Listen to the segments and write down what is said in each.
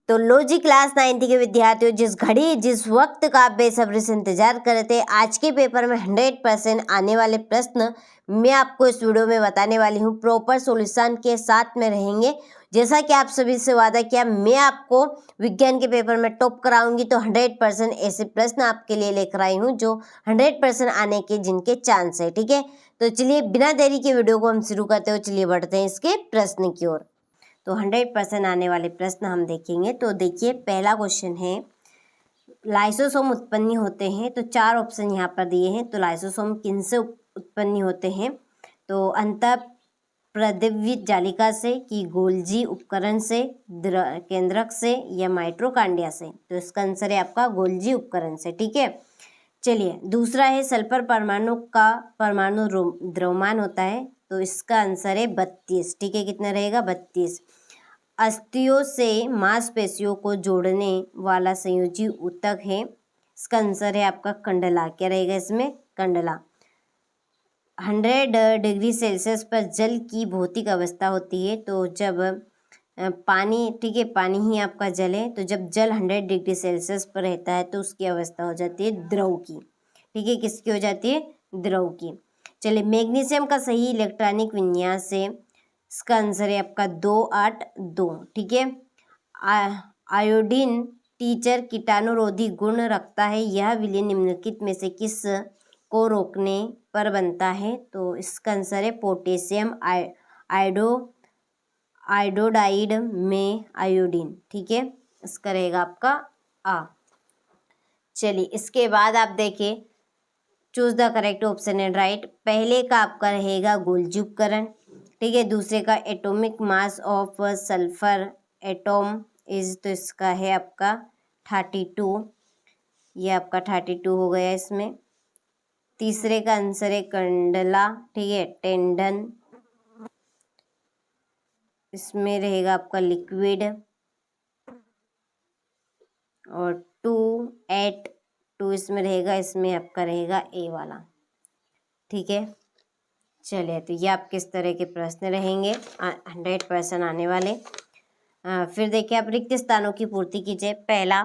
तो लो जी class 9th के विद्यार्थियों, जिस घड़ी जिस वक्त का आप बेसब्री से इंतजार कर रहे थे, आज के पेपर में 100% आने वाले प्रश्न मैं आपको इस वीडियो में बताने वाली हूँ। प्रॉपर सॉल्यूशन के साथ में रहेंगे। जैसा कि आप सभी से वादा किया, मैं आपको विज्ञान के पेपर में टॉप कराऊंगी, तो 100% ऐसे प्रश्न आपके लिए लेकर आई हूँ जो 100% आने के जिनके चांस है। ठीक है, तो चलिए बिना देरी के वीडियो को हम शुरू करते हुए चलिए बढ़ते हैं इसके प्रश्न की ओर। तो 100% आने वाले प्रश्न हम देखेंगे। तो देखिए, पहला क्वेश्चन है, लाइसोसोम उत्पन्न होते हैं। तो 4 ऑप्शन यहाँ पर दिए हैं। तो लाइसोसोम किनसे उत्पन्न होते हैं? तो अंतः प्रद्रवित जालिका से, कि गोल्जी उपकरण से, केंद्रक से, या माइटोकॉन्ड्रिया से। तो इसका आंसर है आपका गोल्जी उपकरण से। ठीक है, चलिए दूसरा है, सल्फर परमाणु का परमाणु द्रव्यमान होता है। तो इसका आंसर है 32। ठीक है, कितना रहेगा? 32। अस्थियों से मांसपेशियों को जोड़ने वाला संयोजी ऊतक है। इसका आंसर है आपका कंडला। क्या रहेगा इसमें? कंडला। 100 डिग्री सेल्सियस पर जल की भौतिक अवस्था होती है। तो जब पानी, ठीक है, पानी ही आपका जल है, तो जब जल 100 डिग्री सेल्सियस पर रहता है तो उसकी अवस्था हो जाती है द्रव की। ठीक है, किसकी हो जाती है? द्रव की। चलिए, मैग्नीशियम का सही इलेक्ट्रॉनिक विन्यास है। इसका आंसर है आपका 282। ठीक है, आयोडीन टीचर कीटाणुरोधी गुण रखता है। यह विलयन निम्नलिखित में से किस को रोकने पर बनता है? तो इसका आंसर है पोटेशियम आयोडाइड में आयोडीन। ठीक है, इसका रहेगा आपका आ। चलिए, इसके बाद आप देखिए, choose the correct option and right. पहले का आपका रहेगा गोल्जी उपकरण। ठीक है, दूसरे का atomic mass of sulphur atom is, तो इसका है आपका 32। ये आपका 32 हो गया इसमें। तीसरे का आंसर है कंडला। ठीक है, टेंडन, इसमें रहेगा आपका लिक्विड। और 282 इसमें रहेगा, इसमें आपका रहेगा ए वाला। ठीक है, चलिए, तो ये आप किस तरह के प्रश्न रहेंगे 100% आने वाले। फिर देखिए, आप रिक्त स्थानों की पूर्ति कीजिए। पहला,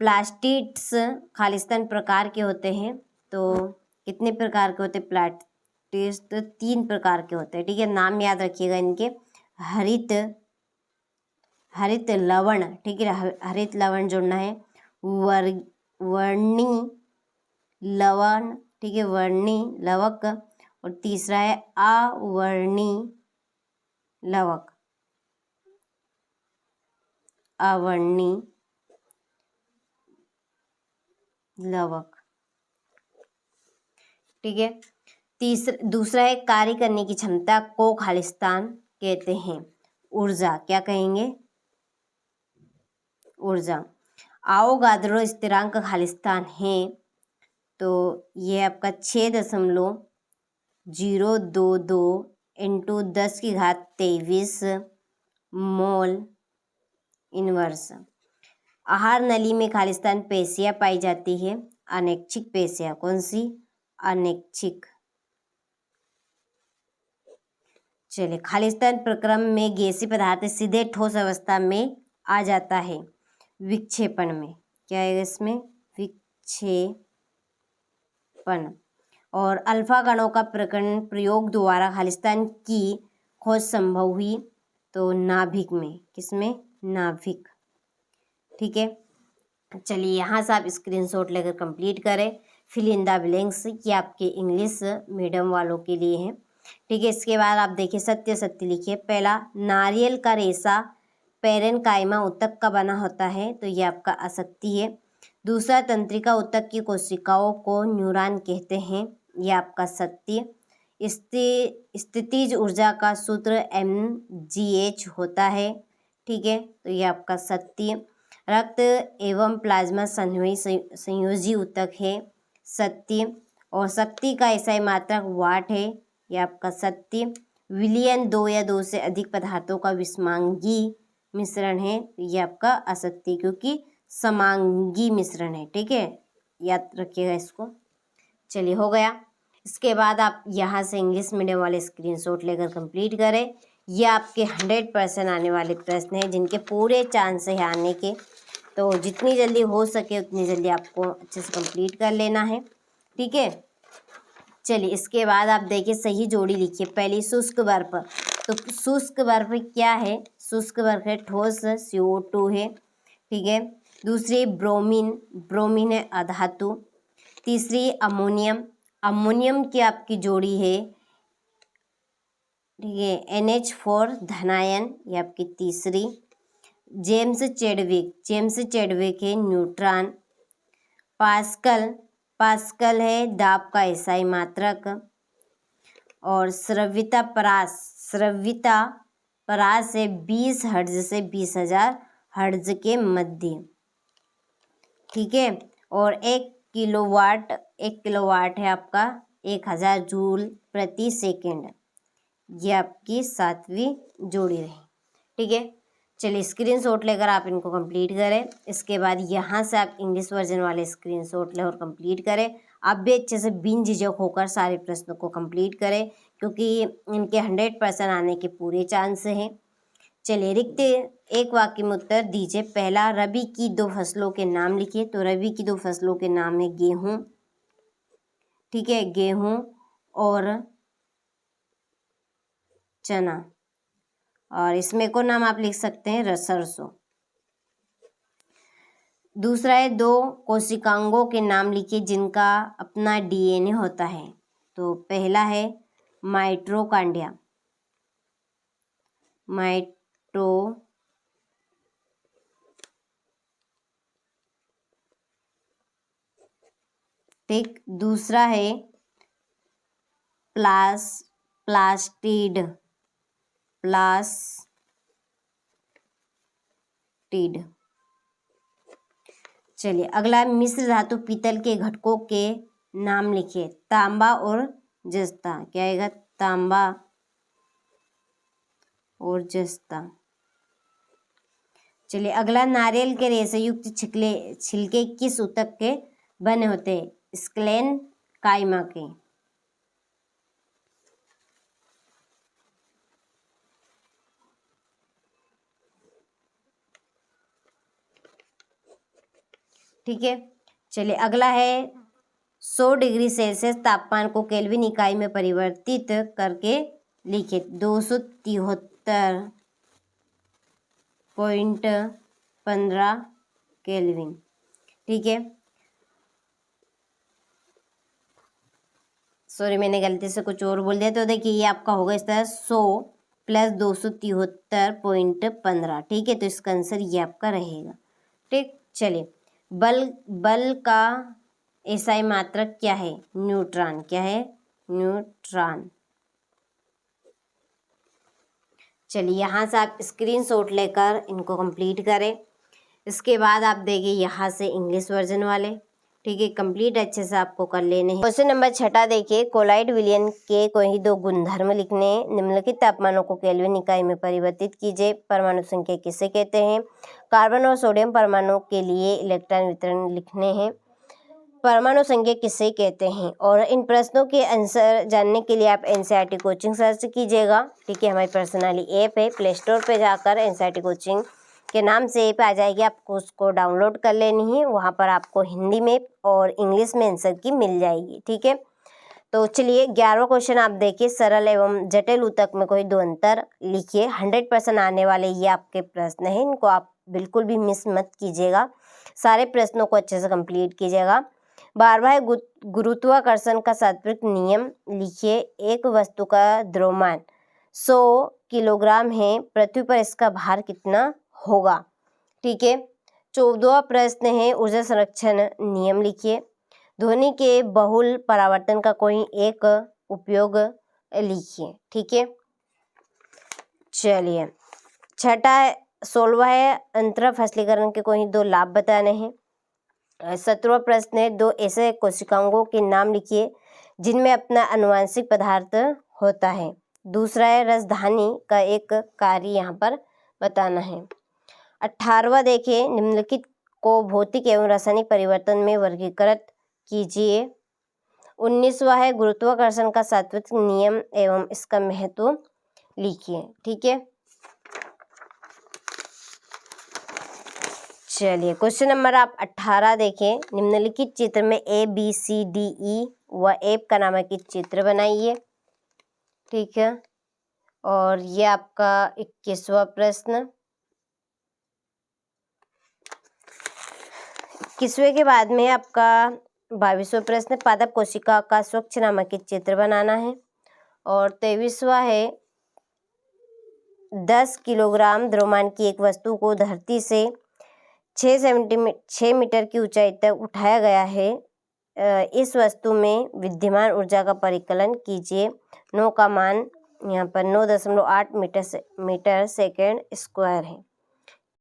प्लास्टिड्स खालिस्तान प्रकार के होते हैं। तो कितने प्रकार के होते हैं प्लास्टिड्स? तो 3 प्रकार के होते हैं। ठीक है, नाम याद रखिएगा इनके। हरित लवण, ठीक है, हरित लवण जोड़ना है। वर्णी लवण, ठीक है, वर्णी लवक। और तीसरा है अवर्णी लवक, अवर्णी लवक। ठीक है, दूसरा है कार्य करने की क्षमता को खालिस्तान कहते हैं। ऊर्जा, क्या कहेंगे? ऊर्जा। आवोगाद्रो स्थिरांक खालिस्तान है। तो ये आपका 6.022 इंटू 10⁻23 मोल इनवर्स। आहार नली में खालिस्तान पेशियां पाई जाती है। अनैच्छिक पेशियां, कौन सी? अनैच्छिक। चलिए, खालिस्तान प्रक्रम में गैसीय पदार्थ सीधे ठोस अवस्था में आ जाता है विक्षेपण में। क्या है इसमें? विक्षेपण। और अल्फा कणों का प्रयोग द्वारा खालिस्तान की खोज संभव हुई। तो नाभिक में, किसमें? नाभिक। ठीक है, चलिए, यहाँ से आप स्क्रीनशॉट लेकर कंप्लीट करें। फिल इन द ब्लैंक्स, ये आपके इंग्लिश मीडियम वालों के लिए हैं। ठीक है, इसके बाद आप देखिए, सत्य सत्य लिखिए। पहला, नारियल का रेशा पैरेनकाइमा ऊतक का बना होता है। तो ये आपका असत्य है। दूसरा, तंत्रिका ऊतक की कोशिकाओं को न्यूरॉन कहते हैं। ये आपका सत्य। स्थितिज ऊर्जा का सूत्र mgh होता है। ठीक है, तो ये आपका सत्य। रक्त एवं प्लाज्मा संयोजी ऊतक है। सत्य। और शक्ति का एसआई मात्रक वाट है। यह आपका सत्य। विलयन 2 या 2 से अधिक पदार्थों का विषमांगी मिश्रण है। यह आपका असत्य, क्योंकि समांगी मिश्रण है। ठीक है, याद रखिएगा इसको। चलिए, हो गया। इसके बाद आप यहाँ से इंग्लिश मीडियम वाले स्क्रीनशॉट लेकर कंप्लीट करें। ये आपके 100% आने वाले प्रश्न हैं जिनके पूरे चांस है आने के। तो जितनी जल्दी हो सके उतनी जल्दी आपको अच्छे से कंप्लीट कर लेना है, ठीक है। चलिए इसके बाद आप देखिए सही जोड़ी लिखिए। पहली शुष्क बर्फ, तो शुष्क बर्फ क्या है? शुष्क बर्फ है ठोस CO2 है, ठीक है। दूसरी ब्रोमीन, ब्रोमीन है अधातु। तीसरी अमोनियम, अमोनियम की आपकी जोड़ी है, ठीक है, NH4 धनायन, ये आपकी तीसरी। जेम्स चेडविक, जेम्स चेडविक है न्यूट्रॉन। पास्कल, पास्कल है दाब का एसआई मात्रक। और स्रविता परास, स्रविता परास है 20 हर्ट्ज से 20,000 हर्ट्ज के मध्य, ठीक है। और 1 किलोवाट है आपका 1000 जूल प्रति सेकेंड। ये आपकी 7वीं जोड़ी रही, ठीक है। चलिए स्क्रीनशॉट लेकर आप इनको कंप्लीट करें। इसके बाद यहाँ से आप इंग्लिश वर्जन वाले स्क्रीनशॉट लें और कंप्लीट करें। आप भी अच्छे से बिन झिझक होकर सारे प्रश्नों को कंप्लीट करें क्योंकि इनके 100% आने के पूरे चांस हैं। चलिए रिक्त एक वाक्य में उत्तर दीजिए। पहला, रबी की 2 फसलों के नाम लिखिए। तो रबी की 2 फसलों के नाम है गेहूं, ठीक है, गेहूं और चना। और इसमें को नाम आप लिख सकते हैं सरसों। दूसरा है 2 कोशिकांगों के नाम लिखिए जिनका अपना DNA होता है। तो पहला है माइटोकॉन्ड्रिया, ठीक। दूसरा है प्लास्टिड, चलिए अगला, मिश्र धातु पीतल के घटकों के नाम लिखिए। तांबा और जस्ता, क्या आएगा? तांबा और जस्ता। चलिए अगला, नारियल के रेशे युक्त छिलके किस ऊतक के बने होते हैं? स्क्लेन काइमा के, ठीक है। चलिए अगला है 100 डिग्री सेल्सियस तापमान को केल्विन इकाई में परिवर्तित करके लिखिए। 273.15 केल्विन, ठीक है। सॉरी मैंने गलती से कुछ और बोल दिया। तो देखिए ये आपका होगा इस तरह 100 + 273.15, ठीक है। तो इसका आंसर ये आपका रहेगा, ठीक। चलिए बल का एसआई मात्रक क्या है? न्यूट्रॉन, क्या है? न्यूट्रॉन। चलिए यहाँ से आप स्क्रीनशॉट लेकर इनको कंप्लीट करें। इसके बाद आप देखिए यहाँ से इंग्लिश वर्जन वाले, ठीक है, कंप्लीट अच्छे से आपको कर लेने हैं। क्वेश्चन नंबर 6 देखिए, कोलाइड विलयन के कोई 2 गुणधर्म लिखने। निम्नलिखित तापमानों को केल्विन इकाई में परिवर्तित कीजिए। परमाणु संख्या किसे कहते हैं? कार्बन और सोडियम परमाणु के लिए इलेक्ट्रॉन वितरण लिखने हैं। परमाणु संख्या किसे कहते हैं? और इन प्रश्नों के आंसर जानने के लिए आप NCERT कोचिंग सर्च कीजिएगा, ठीक है। हमारी पर्सनली ऐप है, प्ले स्टोर पर जाकर NCERT कोचिंग के नाम से ऐप आ जाएगी, आपको उसको डाउनलोड कर लेनी है। वहाँ पर आपको हिंदी में और इंग्लिश में आंसर की मिल जाएगी, ठीक है। तो चलिए 11वां क्वेश्चन आप देखिए, सरल एवं जटिल ऊतक में कोई 2 अंतर लिखिए। 100% आने वाले ये आपके प्रश्न हैं, इनको आप बिल्कुल भी मिस मत कीजिएगा। सारे प्रश्नों को अच्छे से कंप्लीट कीजिएगा। 12वां गुरुत्वाकर्षण का सात्विक नियम लिखिए। एक वस्तु का द्रव्यमान 100 किलोग्राम है, पृथ्वी पर इसका भार कितना होगा, ठीक है। 14वां प्रश्न है ऊर्जा संरक्षण नियम लिखिए। ध्वनि के बहुल परावर्तन का कोई एक उपयोग लिखिए, ठीक है। चलिए 16वां है अंतरा फसलीकरण के कोई 2 लाभ बताने हैं। 17वां प्रश्न है 2 ऐसे कोशिकांगों के नाम लिखिए जिनमें अपना आनुवंशिक पदार्थ होता है। दूसरा है राजधानी का एक कार्य यहाँ पर बताना है। 18वां देखिए, निम्नलिखित को भौतिक एवं रासायनिक परिवर्तन में वर्गीकृत कीजिए। 19वां है गुरुत्वाकर्षण का सात्विक नियम एवं इसका महत्व लिखिए। ठीक है, चलिए क्वेश्चन नंबर आप 18 देखें। निम्नलिखित चित्र में ABCDE व ऐप का नामांकित चित्र बनाइए। ठीक है, और ये आपका 21वां प्रश्न। 21वें के बाद में आपका 22वां प्रश्न, पादप कोशिका का स्वच्छ नामांकित चित्र बनाना है। और 23वां है 10 किलोग्राम द्रव्यमान की एक वस्तु को धरती से 6 मीटर की ऊंचाई तक उठाया गया है। इस वस्तु में विद्यमान ऊर्जा का परिकलन कीजिए। 9 का मान यहाँ पर 9.8 मीटर सेकेंड स्क्वायर है।